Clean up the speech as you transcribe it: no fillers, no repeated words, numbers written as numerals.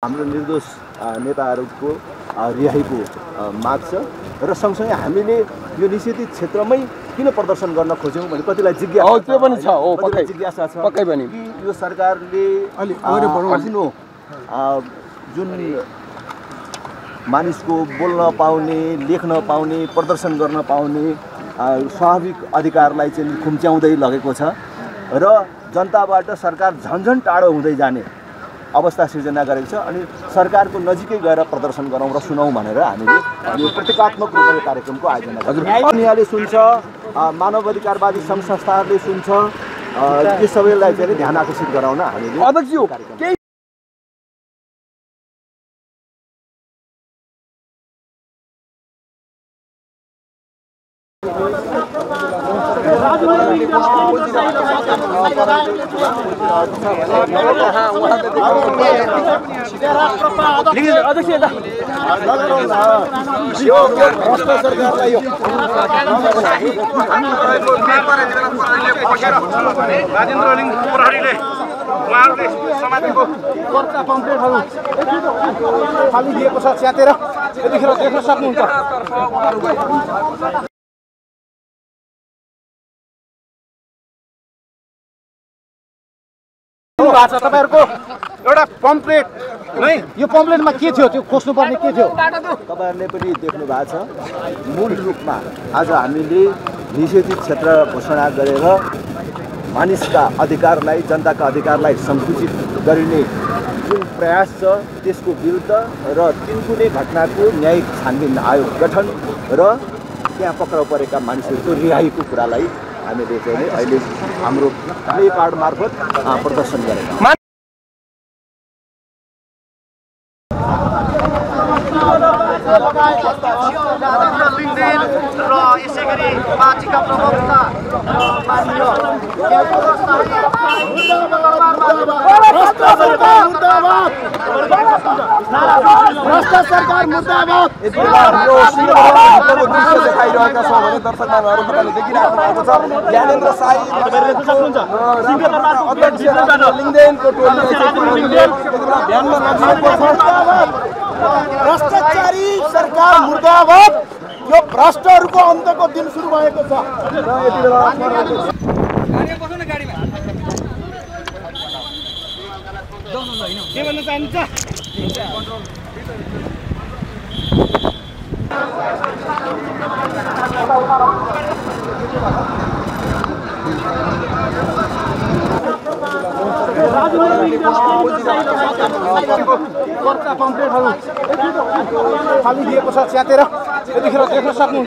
हाम्रो निर्दोष नेताहरूको रिहाईको माग छ र सँगसँगै हामीले यो निषेधित क्षेत्रमै किन प्रदर्शन गर्न खोज्यौं भने कतिलाई जिज्ञासा त्यो पनि छ पक्कै जिज्ञासा छ पक्कै पनि कि यो सरकारले आफ्नो जुन मानिसको बोल्न पाउने लेख्न पाउने प्रदर्शन गर्न पाउने स्वाभाविक अधिकारलाई चाहिँ खुम्च्याउँदै लगेको छ र जनताबाट सरकार झन्झन टाढो हुँदै जाने अवस्था सिर्जना गरेको छ। अनि सरकारको नजिकै गएर प्रदर्शन गरौँ र सुनौँ भनेर हामीले यो प्रतीकात्मक रूपले कार्यक्रमको आयोजना गरेको। उनीहरूले सुन्छ, मानव अधिकारवादी सङ्घ संस्थाहरूले सुन्छ, यो सबैलाई चाहिँ ध्यान आकर्षित गराउन हामीले कार्यक्रम समातेको पर्चा पम्पलेटहरू खाली दिएको छ च्यातेर यतिखेर देख्न सक्नुहुन्छ। तपाईहरुको एउटा पम्पलेट नै यो पम्पलेटमा के थियो त्यो खोज्नुपर्ने के थियो तपाईहरुले पनि देख्नु भएको छ। मूल रूपमा आज हामीले निषेधित क्षेत्र घोषणा गरेर मानिसका अधिकारलाई, जनताका अधिकारलाई सङ्कुचित गरिने जुन प्रयास छ त्यसको विरुद्ध र तिनकुने घटनाको न्यायिक छानबिन आयोग गठन र त्यहाँ पक्राउ परेका मानिसहरूको रिहाईको कुरालाई हामीले चाहिँ अहिले हाम्रो प्ले कार्ड मार्फत प्रदर्शन गरेका। र यसै गरी पार्टीका प्रवक्ता भ्रष्ट सरकार मुर्दाबाद देखाइरहेका छौँ भने दर्शकहरू तपाईँले देखिराख्नु भएको छ। ज्ञानेन्द्र साई लिङ्गदेनको टोली ध्यानमा राखिएको छ। भ्रष्टाचारी सरकार मुर्दाबाद। यो भ्रष्टहरूको अन्तको दिन सुरु भएको छ। के भन्न चाहनुहुन्छ? पर्चा पम्पलेटहरू खाली दिएको छ च्यातेर यतिखेर देख्न सक्नुहुन्छ।